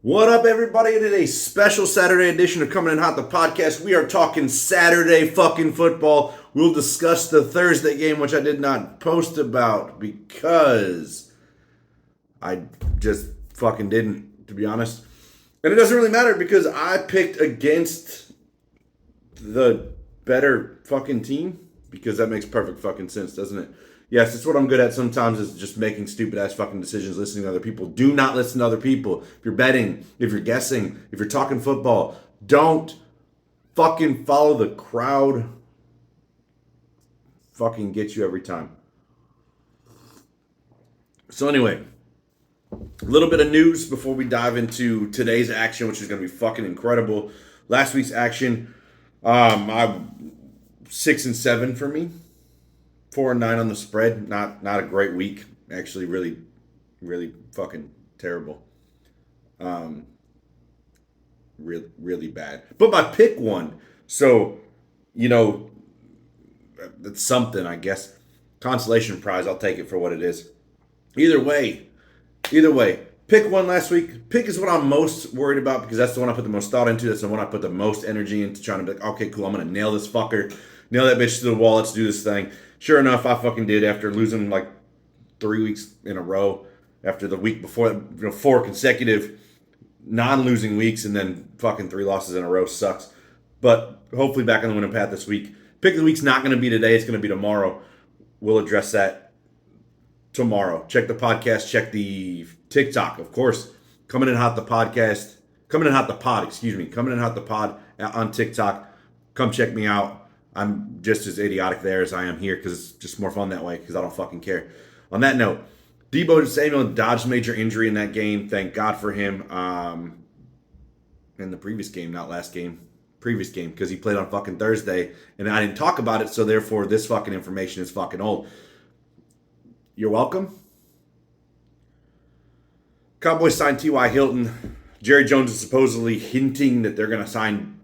What up, everybody? It is a special Saturday edition of Coming in Hot, the podcast. We are talking Saturday fucking football. We'll discuss the Thursday game, which I did not post about because I just fucking didn't, to be honest. And it doesn't really matter because I picked against the better fucking team because that makes perfect fucking sense, doesn't it? Yes, it's what I'm good at sometimes is just making stupid ass fucking decisions, listening to other people. Do not listen to other people. If you're betting, if you're guessing, if you're talking football, don't fucking follow the crowd. Fucking get you every time. So anyway, a little bit of news before we dive into today's action, which is going to be fucking incredible. Last week's action, I 6-7 for me. 4-9 on the spread. Not a great week. Actually, really fucking terrible. Really bad. But my pick won. So, you know, that's something, I guess. Consolation prize. I'll take it for what it is. Either way. Pick one last week. Pick is what I'm most worried about because that's the one I put the most thought into. That's the one I put the most energy into trying to be like, okay, cool, I'm going to nail this fucker. Nail that bitch to the wall. Let's do this thing. Sure enough, I fucking did after losing like 3 weeks in a row. After the week before, 4 consecutive non-losing weeks, and then fucking 3 losses in a row sucks. But hopefully back on the winning path this week. Pick of the week's not going to be today. It's going to be tomorrow. We'll address that tomorrow. Check the podcast. Check the TikTok, of course. Coming in hot the podcast. Coming in hot the pod. Excuse me. Coming in hot the pod on TikTok. Come check me out. I'm just as idiotic there as I am here because it's just more fun that way because I don't fucking care. On that note, Deebo Samuel dodged major injury in that game. Thank God for him. In the previous game, not last game. Previous game because he played on fucking Thursday and I didn't talk about it, so therefore this fucking information is fucking old. You're welcome. Cowboys signed T.Y. Hilton. Jerry Jones is supposedly hinting that they're going to sign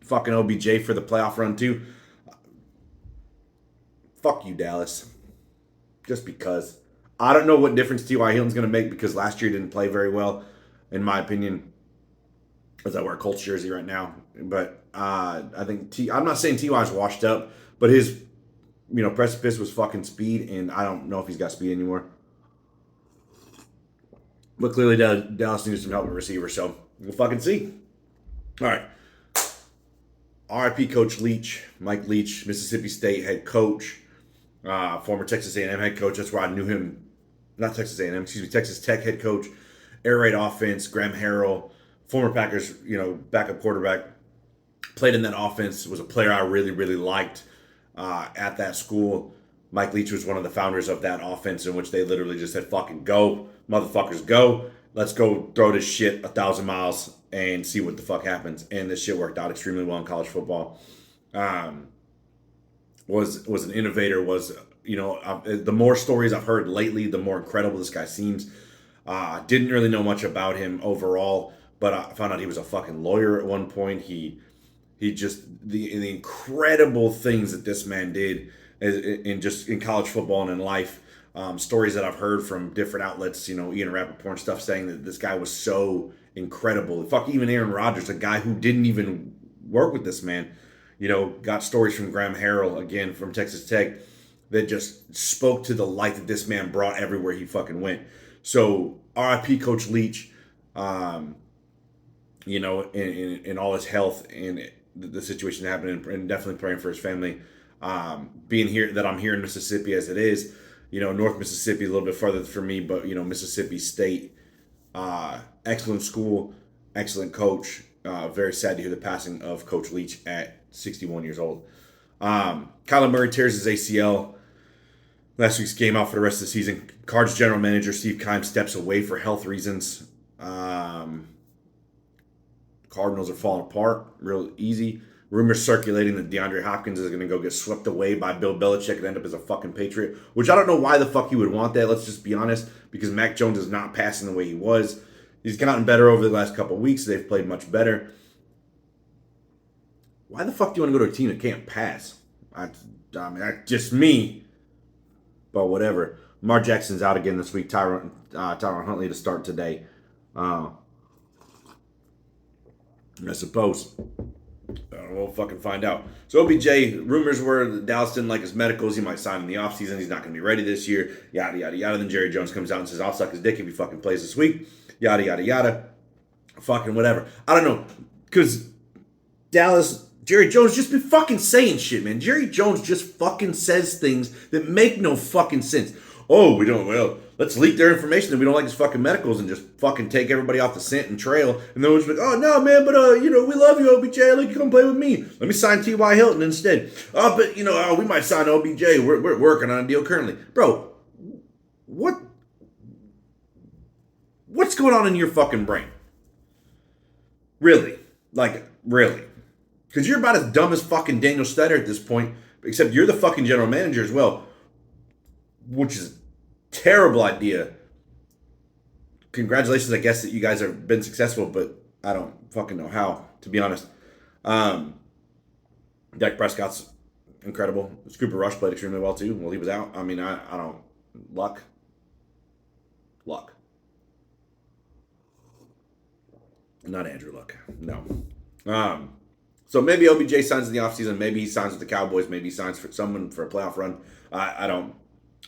fucking OBJ for the playoff run too. Fuck you, Dallas. Just because. I don't know what difference T.Y. Hilton's going to make because last year he didn't play very well, in my opinion, as I wear a Colts jersey right now. But I think I'm not saying T.Y.'s washed up, but his precipice was fucking speed, and I don't know if he's got speed anymore. But clearly Dallas needs some help at receiver, so we'll fucking see. All right. RIP Coach Leach, Mike Leach, Mississippi State head coach. Former Texas A&M head coach. That's where I knew him. Not Texas A&M, excuse me, Texas Tech head coach. Air raid offense. Graham Harrell, former Packers, backup quarterback. Played in that offense. Was a player I really liked at that school. Mike Leach was one of the founders of that offense in which they literally just said, "Fucking go, motherfuckers, go. Let's go throw this shit 1,000 miles and see what the fuck happens." And this shit worked out extremely well in college football. Was an innovator. The more stories I've heard lately, the more incredible this guy seems. Didn't really know much about him overall, but I found out he was a fucking lawyer at one point. He just the incredible things that this man did in college football and in life. Stories that I've heard from different outlets, Ian Rappaport and stuff, saying that this guy was so incredible. Fuck, even Aaron Rodgers, a guy who didn't even work with this man, got stories from Graham Harrell, again, from Texas Tech, that just spoke to the light that this man brought everywhere he fucking went. So, RIP Coach Leach, in all his health and the situation happening, and definitely praying for his family. Being here, that I'm here in Mississippi as it is, North Mississippi, a little bit further for me, but, Mississippi State, excellent school, excellent coach. Very sad to hear the passing of Coach Leach at 61 years old. Kyler Murray tears his ACL. Last week's game out for the rest of the season. Cards general manager Steve Keim steps away for health reasons. Cardinals are falling apart real easy. Rumors circulating that DeAndre Hopkins is going to go get swept away by Bill Belichick and end up as a fucking Patriot, which I don't know why the fuck he would want that. Let's just be honest, because Mac Jones is not passing the way he was. He's gotten better over the last couple of weeks. They've played much better. Why the fuck do you want to go to a team that can't pass? I mean, that's just me. But whatever. Lamar Jackson's out again this week. Tyron Huntley to start today. I suppose. We'll fucking find out. So OBJ, rumors were that Dallas didn't like his medicals. He might sign in the offseason. He's not going to be ready this year. Yada, yada, yada. Then Jerry Jones comes out and says, I'll suck his dick if he fucking plays this week. Yada, yada, yada. Fucking whatever. I don't know. Because Dallas, Jerry Jones just be fucking saying shit, man. Jerry Jones just fucking says things that make no fucking sense. Oh, let's leak their information that we don't like his fucking medicals and just fucking take everybody off the scent and trail. And then we're just like, oh, no, man, but, we love you, OBJ. Like, you come play with me. Let me sign T.Y. Hilton instead. Oh, but, we might sign OBJ. We're working on a deal currently. Bro, what's going on in your fucking brain? Really? Like, really? Because you're about as dumb as fucking Daniel Snyder at this point, except you're the fucking general manager as well, which is a terrible idea. Congratulations, I guess, that you guys have been successful, but I don't fucking know how, to be honest. Dak Prescott's incredible. Cooper Rush played extremely well, too, while he was out. I mean, I don't... Luck. Not Andrew Luck. No. So maybe OBJ signs in the offseason. Maybe he signs with the Cowboys. Maybe he signs for someone for a playoff run. I don't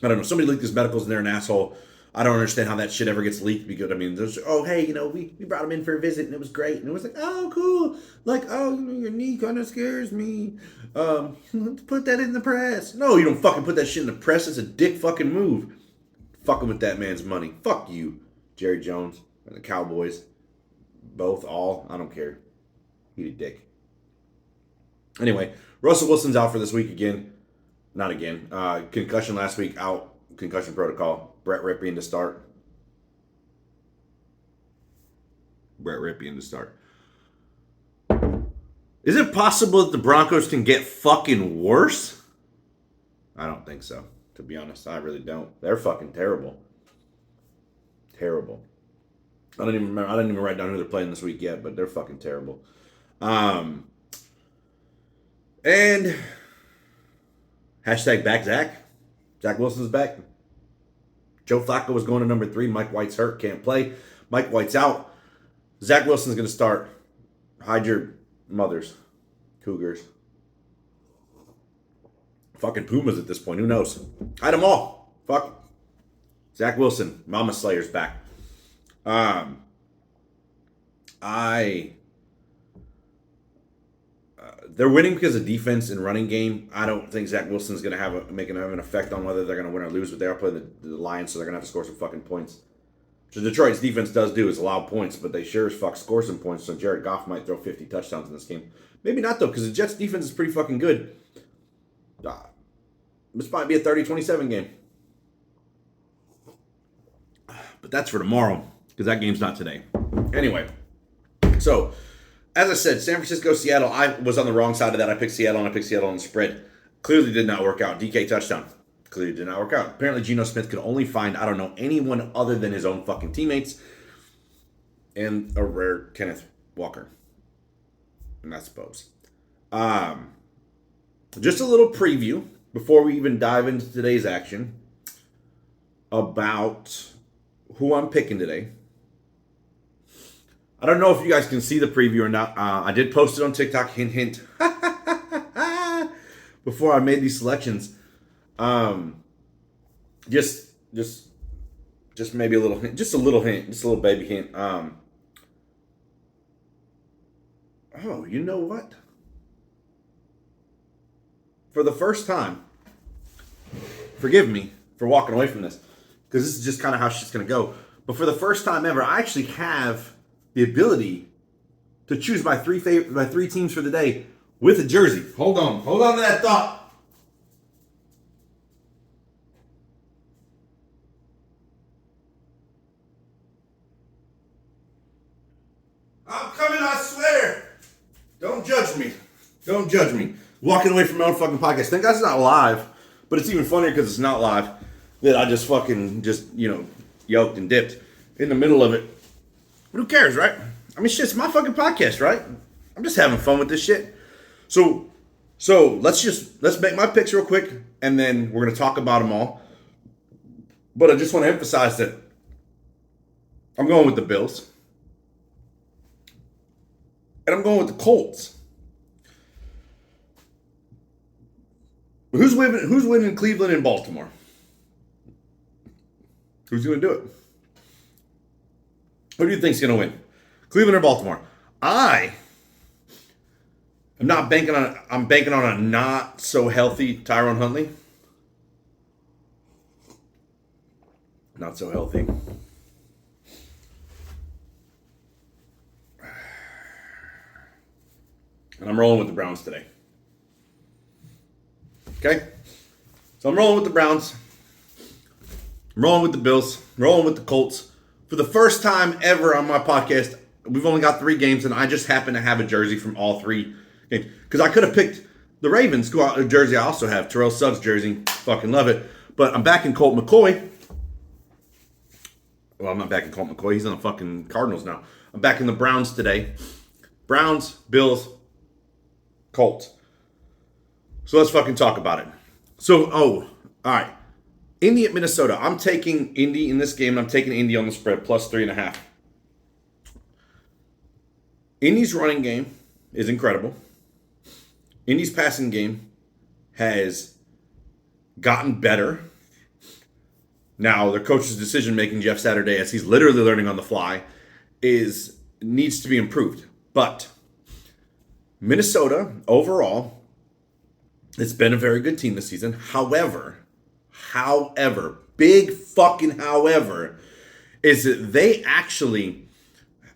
know. Somebody leaked his medicals and they're an asshole. I don't understand how that shit ever gets leaked because, I mean, there's, we brought him in for a visit and it was great. And it was like, oh, cool. Like, your knee kind of scares me. Let's put that in the press. No, you don't fucking put that shit in the press. It's a dick fucking move. Fucking with that man's money. Fuck you, Jerry Jones and the Cowboys. Both, all. I don't care. Eat a dick. Anyway, Russell Wilson's out for this week again. Not again. Concussion last week, out. Concussion protocol. Brett Rypien to start. Is it possible that the Broncos can get fucking worse? I don't think so. To be honest, I really don't. They're fucking terrible. Terrible. I don't even remember. I didn't even write down who they're playing this week yet, but they're fucking terrible. And hashtag back Zach. Zach Wilson's back. Joe Flacco was going to number 3. Mike White's hurt, can't play. Mike White's out. Zach Wilson's going to start. Hide your mothers. Cougars. Fucking Pumas at this point. Who knows? Hide them all. Fuck. Zach Wilson. Mama Slayer's back. They're winning because of defense and running game. I don't think Zach Wilson's going to have an effect on whether they're going to win or lose, but they are playing the Lions, so they're going to have to score some fucking points. So Detroit's defense does do is allow points, but they sure as fuck score some points, so Jared Goff might throw 50 touchdowns in this game. Maybe not, though, because the Jets' defense is pretty fucking good. This might be a 30-27 game. But that's for tomorrow, because that game's not today. Anyway, so... as I said, San Francisco, Seattle, I was on the wrong side of that. I picked Seattle, and I picked Seattle on the spread. Clearly did not work out. DK touchdown. Clearly did not work out. Apparently Geno Smith could only find, anyone other than his own fucking teammates. And a rare Kenneth Walker. And I suppose. Just a little preview before we even dive into today's action about who I'm picking today. I don't know if you guys can see the preview or not. I did post it on TikTok, hint, hint, before I made these selections. Just maybe a little hint, just a little baby hint. Oh, you know what? For the first time, forgive me for walking away from this, because this is just kind of how shit's going to go. But for the first time ever, I actually have the ability to choose my three teams for the day with a jersey. Hold on to that thought. I'm coming, I swear. Don't judge me. Walking away from my own fucking podcast. Thank God it's not live, but it's even funnier because it's not live that I just fucking yoked and dipped in the middle of it. But who cares, right? I mean, shit, it's my fucking podcast, right? I'm just having fun with this shit. So let's make my picks real quick, and then we're going to talk about them all. But I just want to emphasize that I'm going with the Bills. And I'm going with the Colts. Who's winning Cleveland and Baltimore? Who's going to do it? Who do you think's going to win? Cleveland or Baltimore? I'm banking on a not so healthy Tyron Huntley. Not so healthy. And I'm rolling with the Browns today. Okay? So I'm rolling with the Browns. I'm rolling with the Bills. I'm rolling with the Colts. For the first time ever on my podcast, we've only got 3 games, and I just happen to have a jersey from all 3 games. Because I could have picked the Ravens jersey. I also have Terrell Suggs jersey. Fucking love it. But I'm backing Colt McCoy. Well, I'm not backing Colt McCoy. He's on the fucking Cardinals now. I'm backing the Browns today. Browns, Bills, Colts. So let's fucking talk about it. So, all right. Indy at Minnesota. I'm taking Indy in this game, and I'm taking Indy on the spread, plus 3.5. Indy's running game is incredible. Indy's passing game has gotten better. Now, their coach's decision-making, Jeff Saturday, as he's literally learning on the fly, needs to be improved. But Minnesota, overall, it's been a very good team this season. However, big fucking however, is that they actually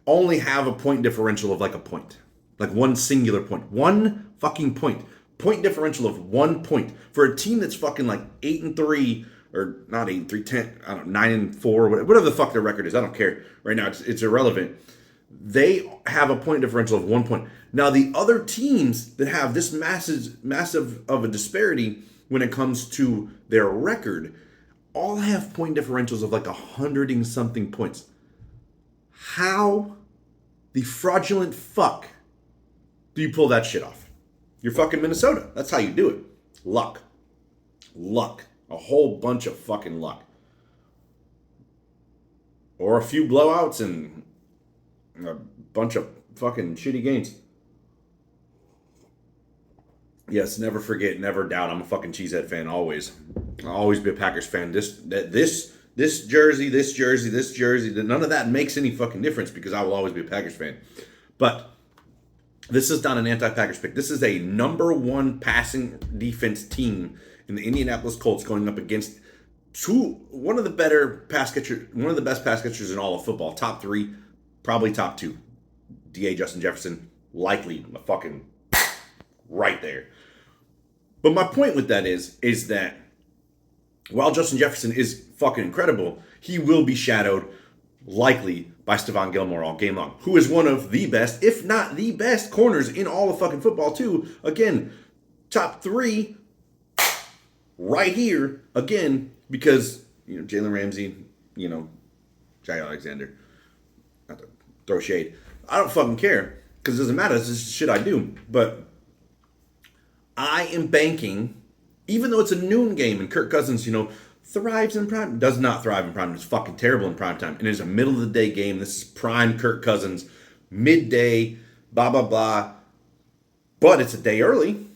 only have a point differential of like a point. Like one singular point. One fucking point. Point differential of 1 point. For a team that's fucking like 8-3, or not 8-3, 10, I don't know, 9-4, whatever the fuck their record is. I don't care. Right now, it's irrelevant. They have a point differential of 1 point. Now, the other teams that have this massive of a disparity when it comes to their record all have point differentials of like 100 and something points. How the fraudulent fuck do you pull that shit off? You're fucking Minnesota. That's how you do it. Luck. A whole bunch of fucking luck. Or a few blowouts and a bunch of fucking shitty games. Yes, never forget, never doubt. I'm a fucking Cheesehead fan, always. I'll always be a Packers fan. This jersey, none of that makes any fucking difference because I will always be a Packers fan. But this is not an anti-Packers pick. This is a number 1 passing defense team in the Indianapolis Colts going up against one of the best pass catchers in all of football. Top 3, probably top 2. D.A. Justin Jefferson, likely fucking right there. But my point with that is that while Justin Jefferson is fucking incredible, he will be shadowed likely by Stephon Gilmore all game long, who is one of the best, if not the best, corners in all of fucking football too. Again, top 3 right here, again, because, Jalen Ramsey, Jay Alexander, not to throw shade. I don't fucking care, because it doesn't matter. It's just shit I do. But I am banking, even though it's a noon game and Kirk Cousins, thrives in prime, does not thrive in prime. It's fucking terrible in prime time. And it's a middle of the day game. This is prime Kirk Cousins, midday, blah, blah, blah. But it's a day early,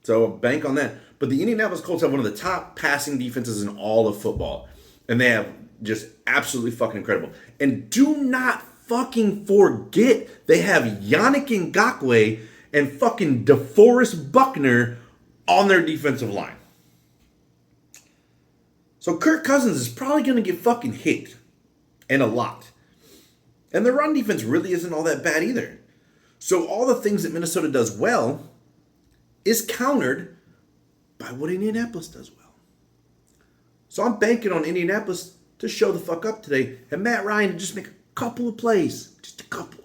so bank on that. But the Indianapolis Colts have one of the top passing defenses in all of football. And they have just absolutely fucking incredible. And do not fucking forget, they have Yannick Ngakoue and fucking DeForest Buckner on their defensive line. So Kirk Cousins is probably going to get fucking hit. And a lot. And the run defense really isn't all that bad either. So all the things that Minnesota does well is countered by what Indianapolis does well. So I'm banking on Indianapolis to show the fuck up today. And Matt Ryan to just make a couple of plays. Just a couple.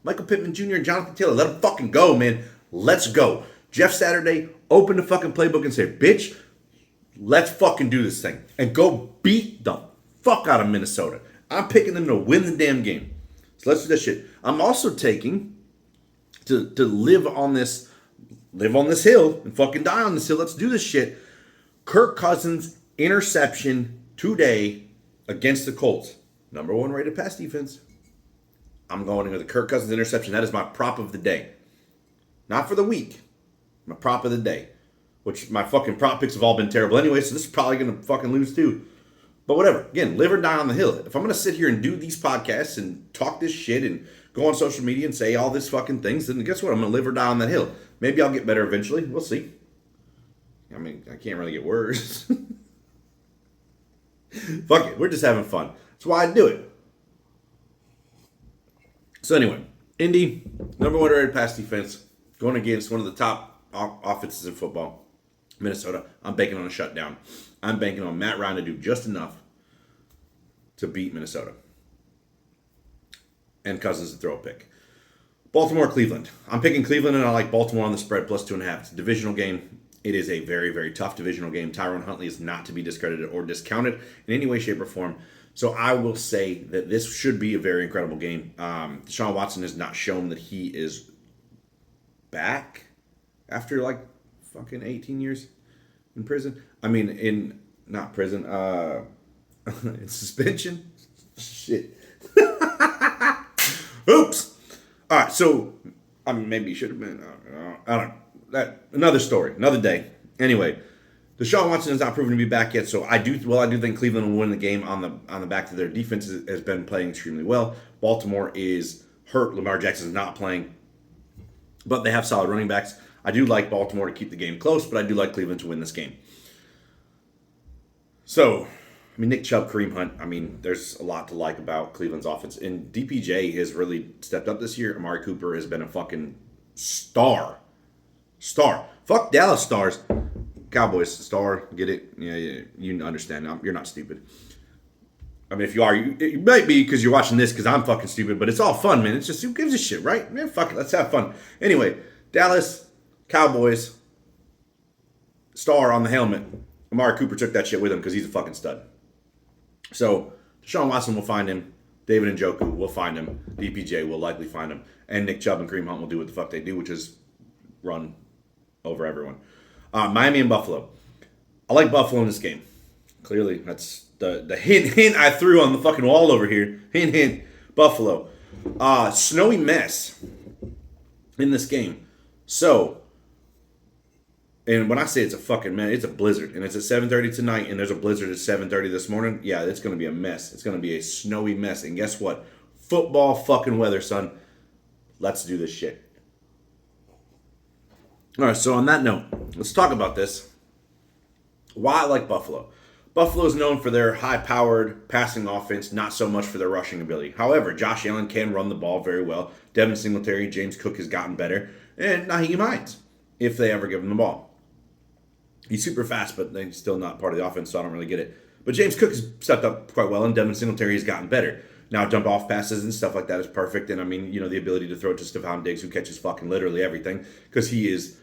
Michael Pittman Jr. and Jonathan Taylor, let them fucking go, man. Let's go. Jeff Saturday, open the fucking playbook and say, bitch, let's fucking do this thing. And go beat the fuck out of Minnesota. I'm picking them to win the damn game. So let's do that shit. I'm also taking to live on this hill and fucking die on this hill. Let's do this shit. Kirk Cousins interception today against the Colts. Number 1 rated pass defense. I'm going with the Kirk Cousins interception. That is my prop of the day. Not for the week. My prop of the day. Which my fucking prop picks have all been terrible anyway, so this is probably going to fucking lose too. But whatever. Again, live or die on the hill. If I'm going to sit here and do these podcasts and talk this shit and go on social media and say all this fucking things, then guess what? I'm going to live or die on that hill. Maybe I'll get better eventually. We'll see. I mean, I can't really get worse. Fuck it. We're just having fun. That's why I do it. So anyway, Indy, number one rated pass defense, going against one of the top offenses in football, Minnesota. I'm banking on a shutdown. I'm banking on Matt Ryan to do just enough to beat Minnesota. And Cousins to throw a pick. Baltimore, Cleveland. I'm picking Cleveland, and I like Baltimore on the spread plus 2.5. It's a divisional game. It is a very, very tough divisional game. Tyrone Huntley is not to be discredited or discounted in any way, shape, or form. So I will say that this should be a very incredible game. Deshaun Watson has not shown that he is back after like fucking 18 years in prison. I mean, in not prison, in suspension. Shit. Oops. All right, so I mean, maybe he should have been. I don't know. That another story, another day. Anyway, Deshaun Watson has not proven to be back yet, so I do think Cleveland will win the game on the back of their defense has been playing extremely well. Baltimore is hurt. Lamar Jackson is not playing, but they have solid running backs. I do like Baltimore to keep the game close, but I do like Cleveland to win this game. So, I mean, Nick Chubb, Kareem Hunt, I mean, there's a lot to like about Cleveland's offense. And DPJ has really stepped up this year. Amari Cooper has been a fucking star. Fuck Dallas Stars. Cowboys star. Get it? Yeah, you understand. You're not stupid. I mean, if you are, you might be because you're watching this because I'm fucking stupid, but it's all fun, man. It's just, who gives a shit, right? Man, fuck it. Let's have fun. Anyway, Dallas Cowboys star on the helmet. Amari Cooper took that shit with him because he's a fucking stud. So, Deshaun Watson will find him. David Njoku will find him. DPJ will likely find him. And Nick Chubb and Kareem Hunt will do what the fuck they do, which is run over everyone. Miami and Buffalo. I like Buffalo in this game. Clearly, that's the hint I threw on the fucking wall over here. Hint. Buffalo. Snowy mess in this game. So, and when I say it's a fucking mess, it's a blizzard. And it's at 7:30 tonight, and there's a blizzard at 7:30 this morning. Yeah, it's going to be a mess. It's going to be a snowy mess. And guess what? Football fucking weather, son. Let's do this shit. All right, so on that note, let's talk about this. Why I like Buffalo. Buffalo is known for their high-powered passing offense, not so much for their rushing ability. However, Josh Allen can run the ball very well. Devin Singletary, James Cook has gotten better. And Naheem Hines, if they ever give him the ball. He's super fast, but he's still not part of the offense, so I don't really get it. But James Cook has stepped up quite well, and Devin Singletary has gotten better. Now, dump-off passes and stuff like that is perfect. And, I mean, the ability to throw it to Stephon Diggs, who catches fucking literally everything, because he is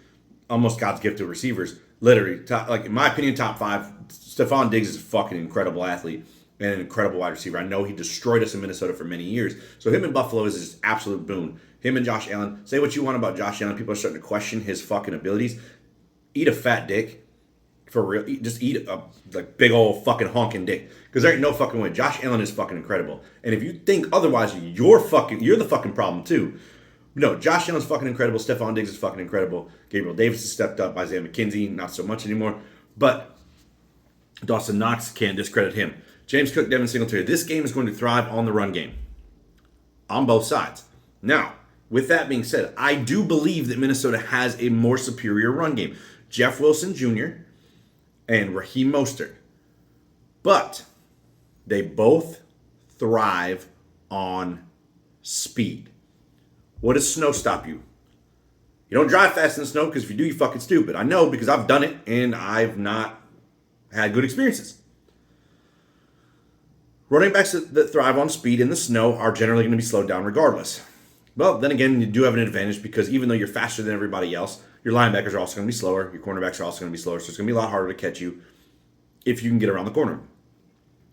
almost God's gift to receivers. Literally, in my opinion, top 5. Stephon Diggs is a fucking incredible athlete and an incredible wide receiver. I know he destroyed us in Minnesota for many years. So him in Buffalo is just absolute boon. Him and Josh Allen. Say what you want about Josh Allen. People are starting to question his fucking abilities. Eat a fat dick. For real. Just eat a big old fucking honking dick. Because there ain't no fucking way. Josh Allen is fucking incredible. And if you think otherwise, you're the fucking problem too. No, Josh Allen's fucking incredible. Stephon Diggs is fucking incredible. Gabriel Davis has stepped up. Isaiah McKenzie, not so much anymore. But Dawson Knox, can't discredit him. James Cook, Devin Singletary. This game is going to thrive on the run game. On both sides. Now, with that being said, I do believe that Minnesota has a more superior run game. Jeff Wilson Jr. and Raheem Mostert. But they both thrive on speed. What does snow stop you? You don't drive fast in the snow because if you do, you're fucking stupid. I know because I've done it and I've not had good experiences. Running backs that thrive on speed in the snow are generally going to be slowed down regardless. Well, then again, you do have an advantage because even though you're faster than everybody else, your linebackers are also going to be slower. Your cornerbacks are also going to be slower. So it's going to be a lot harder to catch you if you can get around the corner.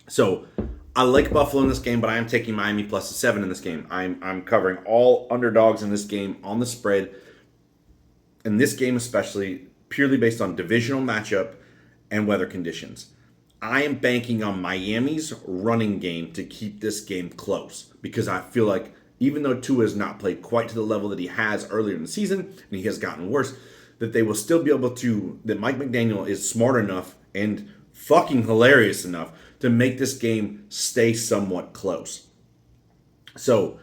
So I like Buffalo in this game, but I am taking Miami plus the 7 in this game. I'm covering all underdogs in this game on the spread. In this game especially, purely based on divisional matchup and weather conditions. I am banking on Miami's running game to keep this game close because I feel like even though Tua has not played quite to the level that he has earlier in the season, and he has gotten worse, that they will still be able to, that Mike McDaniel is smart enough and fucking hilarious enough to make this game stay somewhat close. So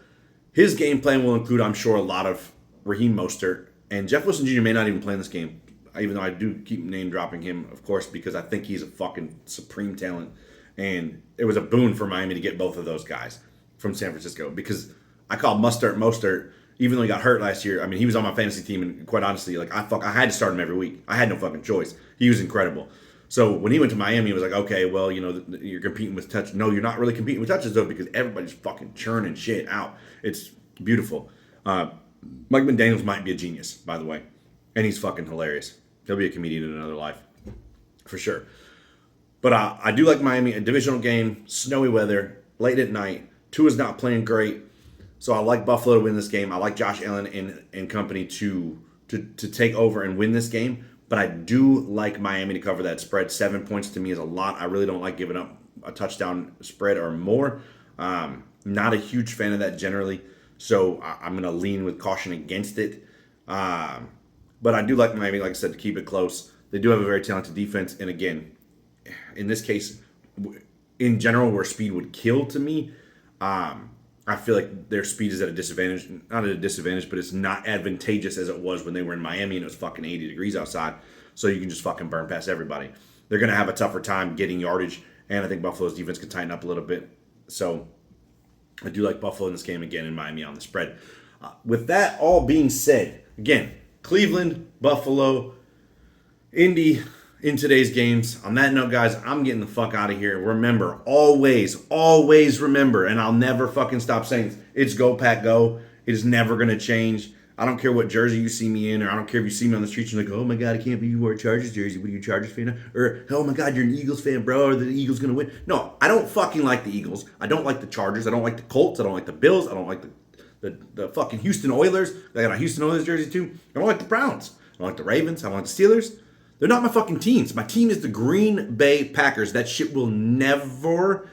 his game plan will include, I'm sure, a lot of Raheem Mostert, and Jeff Wilson Jr. may not even play in this game, even though I do keep name dropping him, of course, because I think he's a fucking supreme talent. And it was a boon for Miami to get both of those guys from San Francisco, because I call Mostert, even though he got hurt last year. I mean, he was on my fantasy team, and quite honestly, like I had to start him every week. I had no fucking choice. He was incredible. So when he went to Miami, it was like, okay, well, you're competing with touch. No, you're not really competing with touches though, because everybody's fucking churning shit out. It's beautiful. Mike McDaniels might be a genius, by the way, and he's fucking hilarious. He'll be a comedian in another life, for sure. But I do like Miami, a divisional game, snowy weather, late at night. Tua's not playing great, so I like Buffalo to win this game. I like Josh Allen and company to take over and win this game. But I do like Miami to cover that spread. 7 points to me is a lot. I really don't like giving up a touchdown spread or more. Not a huge fan of that generally, so I'm going to lean with caution against it. But I do like Miami, like I said, to keep it close. They do have a very talented defense, and again, in this case, in general, where speed would kill to me, I feel like their speed is at a disadvantage. Not at a disadvantage, but it's not advantageous as it was when they were in Miami and it was fucking 80 degrees outside. So you can just fucking burn past everybody. They're going to have a tougher time getting yardage, and I think Buffalo's defense can tighten up a little bit. So I do like Buffalo in this game again, and Miami on the spread. With that all being said, again, Cleveland, Buffalo, Indy in today's games. On that note, guys, I'm getting the fuck out of here. Remember, always remember, and I'll never fucking stop saying this, it's Go Pack Go. It is never going to change. I don't care what jersey you see me in, or I don't care if you see me on the streets and you're like, oh my God, I can't believe you wore a Chargers jersey. What are you, a Chargers fan? Or, oh my God, you're an Eagles fan, bro. Are the Eagles going to win? No, I don't fucking like the Eagles. I don't like the Chargers. I don't like the Colts. I don't like the Bills. I don't like the fucking Houston Oilers. I got a Houston Oilers jersey too. I don't like the Browns. I don't like the Ravens. I don't like the Steelers. They're not my fucking teams. My team is the Green Bay Packers. That shit will never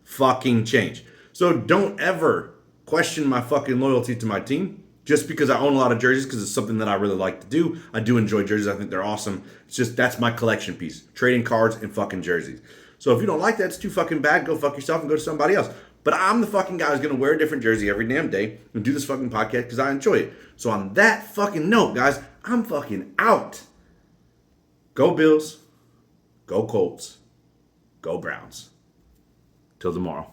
fucking change. So don't ever question my fucking loyalty to my team just because I own a lot of jerseys, because it's something that I really like to do. I do enjoy jerseys. I think they're awesome. It's just, that's my collection piece. Trading cards and fucking jerseys. So if you don't like that, it's too fucking bad. Go fuck yourself and go to somebody else. But I'm the fucking guy who's going to wear a different jersey every damn day and do this fucking podcast because I enjoy it. So on that fucking note, guys, I'm fucking out. Go Bills. Go Colts. Go Browns. Till tomorrow.